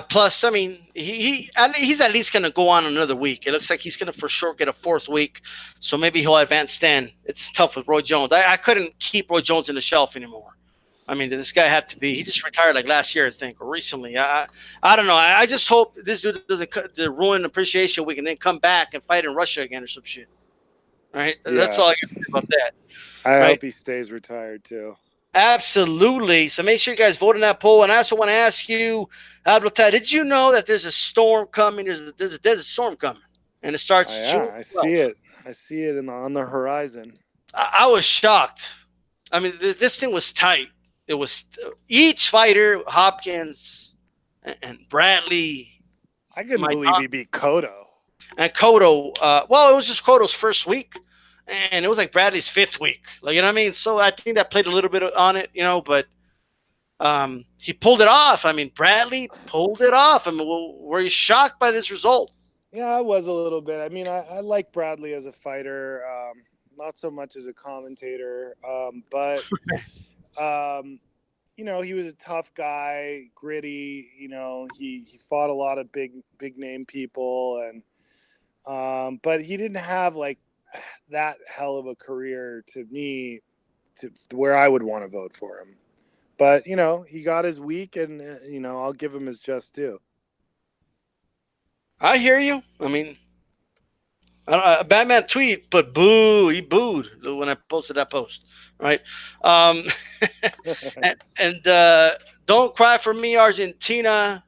Plus, I mean, he's at least going to go on another week. It looks like he's going to for sure get a fourth week, so maybe he'll advance then. It's tough with Roy Jones. I couldn't keep Roy Jones in the shelf anymore. I mean, this guy had to be – he just retired like last year, I think, or recently. I don't know. I just hope this dude doesn't ruin Appreciation Week and then come back and fight in Russia again or some shit. Right? Yeah. That's all I can say about that. I hope he stays retired too. Absolutely. So make sure you guys vote in that poll. And I also want to ask you, Haplotype, did you know that there's a storm coming? There's a desert storm coming, and it starts. I see it. I see it on the horizon. I was shocked. I mean, this thing was tight. It was each fighter, Hopkins and Bradley. I couldn't believe he beat Cotto. And Cotto, it was just Cotto's first week. And it was like Bradley's fifth week. Like, you know what I mean? So I think that played a little bit on it, but he pulled it off. I mean, Bradley pulled it off. I mean, were you shocked by this result? Yeah, I was a little bit. I mean, I like Bradley as a fighter, not so much as a commentator. But, he was a tough guy, gritty. He fought a lot of big name people. And but he didn't have, like, that hell of a career to me to where I would want to vote for him. But, he got his week and, I'll give him his just due. I hear you. I mean, Batman tweet, but boo, he booed when I posted that post, right? And don't cry for me, Argentina.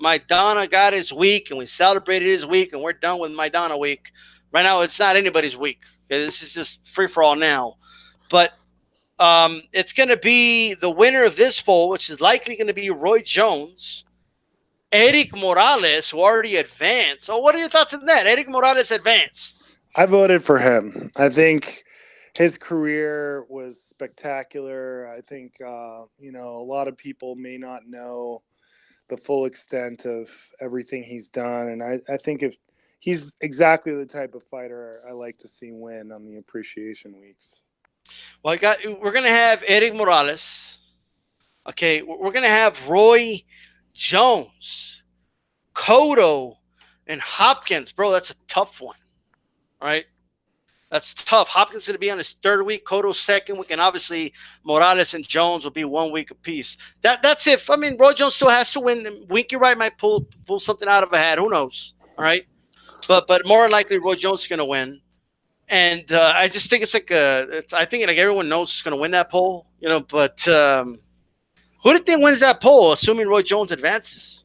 Maidana got his week, and we celebrated his week, and we're done with Maidana week. Right now, it's not anybody's week. Okay? This is just free-for-all now. But it's going to be the winner of this poll, which is likely going to be Roy Jones, Eric Morales, who already advanced. So what are your thoughts on that? Eric Morales advanced. I voted for him. I think his career was spectacular. I think, a lot of people may not know the full extent of everything he's done. And I think if he's exactly the type of fighter I like to see win on the Appreciation Weeks. Well, we're going to have Eric Morales. Okay, we're going to have Roy Jones, Cotto, and Hopkins. Bro, that's a tough one, right? That's tough. Hopkins is going to be on his third week, Cotto's second week, and obviously Morales and Jones will be 1 week apiece. That's if, I mean, Roy Jones still has to win. Winky Wright might pull something out of a hat. Who knows, all right? But more than likely, Roy Jones is going to win. And I just think it's like I think like everyone knows who's going to win that poll, but who do you think wins that poll, assuming Roy Jones advances?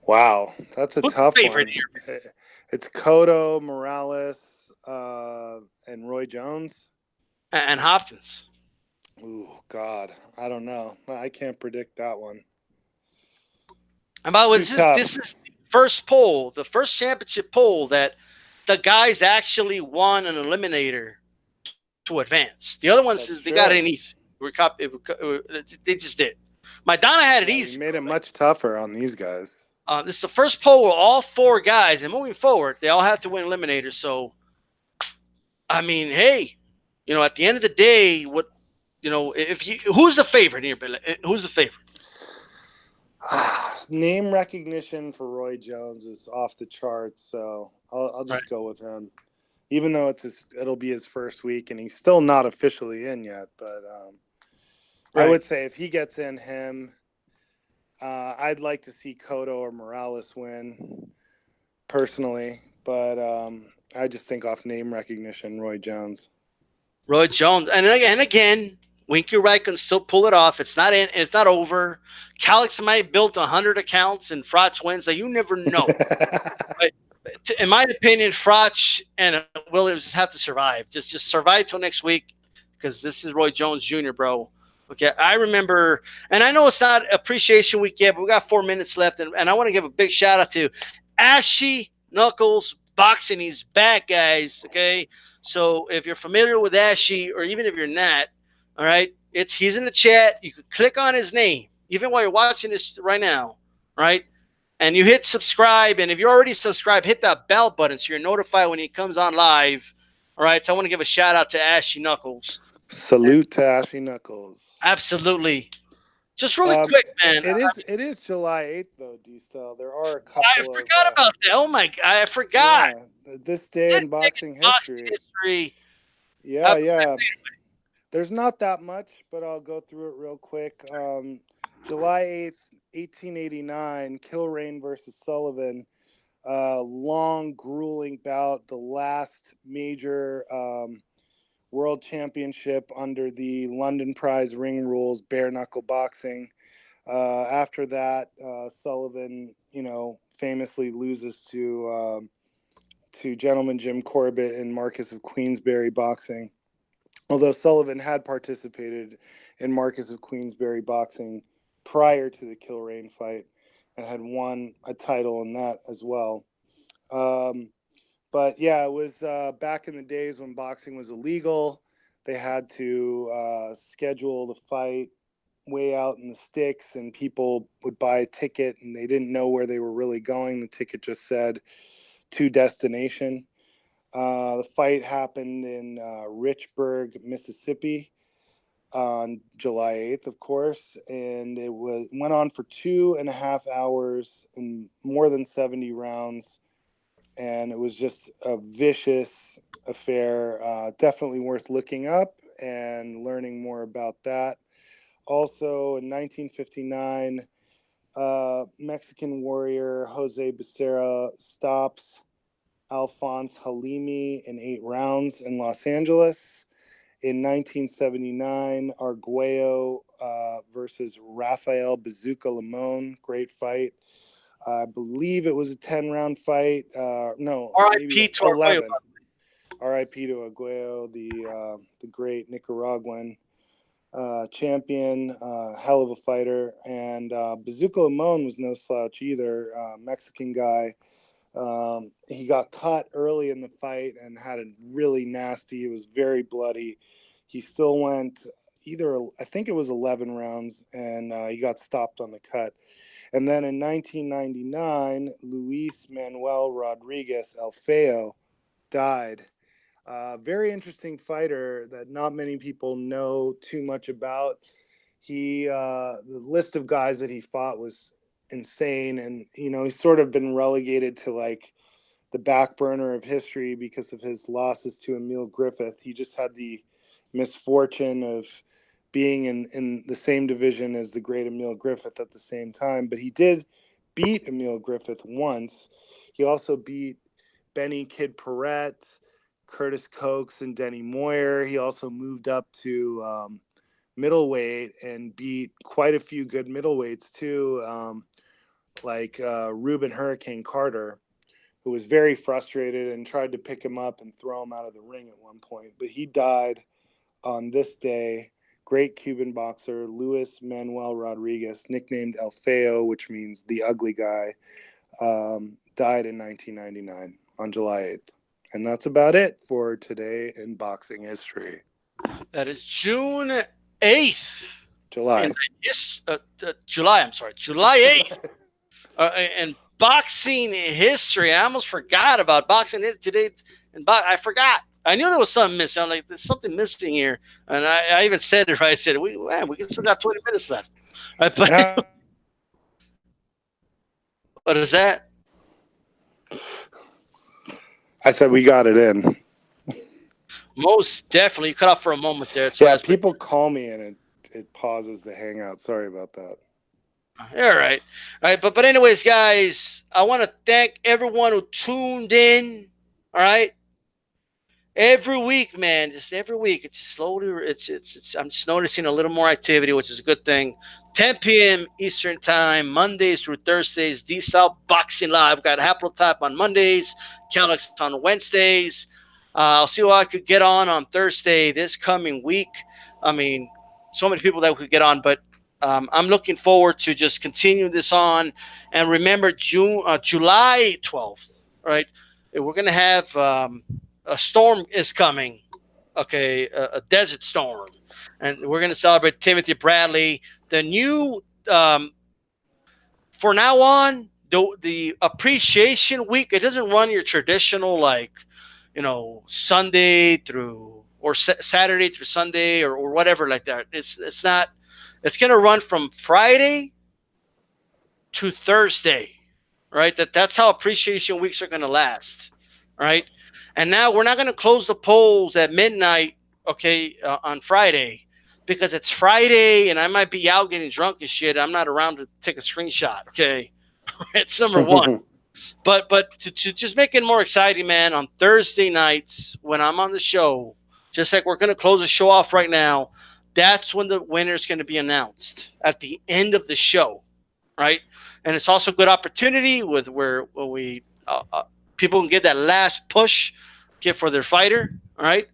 Wow, that's a tough one. Here? It's Cotto, Morales, and Roy Jones. And Hopkins. Ooh, God, I don't know. I can't predict that one. And by the way, this is the first poll, the first championship poll that the guys actually won an eliminator to advance. The other ones, they got it in easy. They just did. Maidana had it easy. He made it much tougher on these guys. This is the first poll where all four guys, and moving forward, they all have to win eliminators. So, I mean, hey, at the end of the day, if you who's the favorite here, Bill? Who's the favorite? Name recognition for Roy Jones is off the charts, so I'll just go with him. Even though it'll be his first week and he's still not officially in yet, but I would say if he gets in, him. I'd like to see Cotto or Morales win, personally, but I just think off name recognition, Roy Jones. Roy Jones, and again, Winky Wright can still pull it off. It's not over. Calix might have built 100 accounts and Frotch wins. So you never know. But in my opinion, Frotch and Williams have to survive. Just survive till next week, because this is Roy Jones Jr., bro. Okay, I remember, and I know it's not appreciation week yet, but we got 4 minutes left, and I want to give a big shout out to Ashy Knuckles Boxing. He's back, guys. Okay, so if you're familiar with Ashy, or even if you're not, all right, he's in the chat. You can click on his name, even while you're watching this right now, right? And you hit subscribe, and if you're already subscribed, hit that bell button so you're notified when he comes on live. All right, so I want to give a shout out to Ashy Knuckles. Salute to Ashy Knuckles. Absolutely. Just really quick, man. It is July 8th, though, D-Style. There are a couple I forgot about that. Oh, my God. I forgot. Yeah, this day in boxing history. Yeah. There's not that much, but I'll go through it real quick. July 8th, 1889, Kilrain versus Sullivan. Long, grueling bout. The last major world championship under the London Prize ring rules, bare knuckle boxing. After that, Sullivan, famously loses to Gentleman Jim Corbett and Marquess of Queensberry boxing. Although Sullivan had participated in Marquess of Queensberry boxing prior to the Kilrain fight and had won a title in that as well. But yeah, it was back in the days when boxing was illegal. They had to schedule the fight way out in the sticks, and people would buy a ticket and they didn't know where they were really going. The ticket just said to destination. The fight happened in Richburg, Mississippi on July 8th, of course, and it went on for 2.5 hours and more than 70 rounds. And it was just a vicious affair. Definitely worth looking up and learning more about that. Also, in 1959, Mexican warrior Jose Becerra stops Alphonse Halimi in 8 rounds in Los Angeles. In 1979, Arguello versus Rafael Bazooka Limon. Great fight. I believe it was a 10-round fight. No, R.I.P. to 11. R.I.P. to Arguello, the great Nicaraguan champion, hell of a fighter. And Bazooka Limon was no slouch either. Mexican guy. He got cut early in the fight and had a really nasty. It was very bloody. He still went I think it was 11 rounds, and he got stopped on the cut. And then in 1999, Luis Manuel Rodriguez El Feo died. Very interesting fighter that not many people know too much about. The list of guys that he fought was insane, and he's sort of been relegated to like the back burner of history because of his losses to Emil Griffith. He just had the misfortune of being in the same division as the great Emil Griffith at the same time, but he did beat Emil Griffith once. He also beat Benny Kid Paret, Curtis Cokes, and Denny Moyer. He also moved up to middleweight and beat quite a few good middleweights too, like Ruben Hurricane Carter, who was very frustrated and tried to pick him up and throw him out of the ring at one point. But he died on this day. Great Cuban boxer, Luis Manuel Rodriguez, nicknamed El Feo, which means the ugly guy, died in 1999 on July 8th. And that's about it for today in boxing history. That is June 8th. July. July 8th. And boxing history. I almost forgot about boxing today. I forgot. I knew there was something missing. I'm like, there's something missing here, and I even said it right. I said, we still got 20 minutes left. Right, but Yeah. what is that? I said we got it in. Most definitely. You cut off for a moment there. That's Yeah, people call me and it pauses the hangout. Sorry about that. All right. All right. But anyways, guys, I want to thank everyone who tuned in. All right. Every week, man, just every week, it's slowly. I'm just noticing a little more activity, which is a good thing. 10 p.m. Eastern Time, Mondays through Thursdays. DStyleBoxing Live. Got Haplotype on Mondays, Calyx on Wednesdays. I'll see what I could get on Thursday this coming week. I mean, so many people that we could get on, but I'm looking forward to just continuing this on. And remember, July 12th, right? We're gonna have. A storm is coming, okay, a desert storm, and we're going to celebrate Timothy Bradley. The new, for now on, the appreciation week, it doesn't run your traditional, like, Sunday through, or Saturday through Sunday, or whatever like that. It's not, it's going to run from Friday to Thursday, right? That's how appreciation weeks are going to last, right? And now we're not going to close the polls at midnight, okay, on Friday, because it's Friday and I might be out getting drunk and shit. I'm not around to take a screenshot, okay? It's number one. But to just make it more exciting, man, on Thursday nights when I'm on the show, just like we're going to close the show off right now, that's when the winner's going to be announced at the end of the show, right? And it's also a good opportunity with where we people can get that last push for their fighter. All right.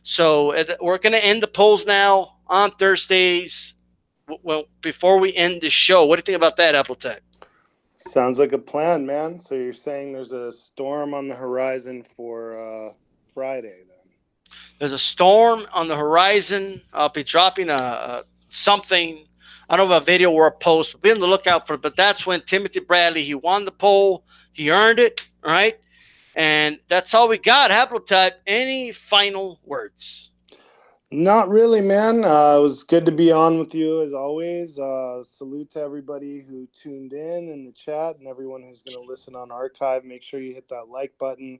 So we're going to end the polls now on Thursdays. Well, before we end the show, what do you think about that, Appletech? Sounds like a plan, man. So you're saying there's a storm on the horizon for Friday then? There's a storm on the horizon. I'll be dropping something. I don't know if a video or a post, but be on the lookout for it. But that's when Timothy Bradley, he won the poll. He earned it. All right. And that's all we got. Haplotype, any final words? Not really, man. It was good to be on with you as always. Salute to everybody who tuned in the chat and everyone who's going to listen on archive. Make sure you hit that like button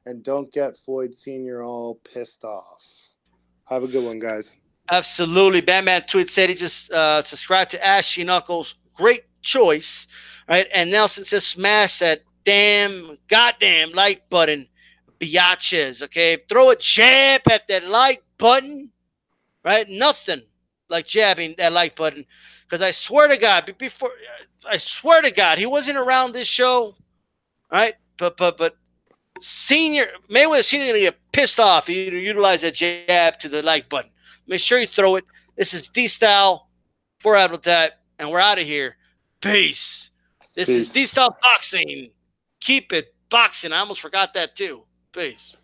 and don't get Floyd Sr. all pissed off. Have a good one, guys. Absolutely. Batman Tweet said he just subscribed to Ashy Knuckles. Great choice. Right. And Nelson says smash that goddamn like button, biatches. Okay, throw a jab at that like button, right? Nothing like jabbing that like button, because I swear to God, he wasn't around this show, right? But Mayweather Senior gonna get pissed off if you utilize that jab to the like button. Make sure you throw it. This is DStyle for Haplotype, and we're out of here. Peace. This is DStyleBoxing. Keep it boxing. I almost forgot that too. Peace.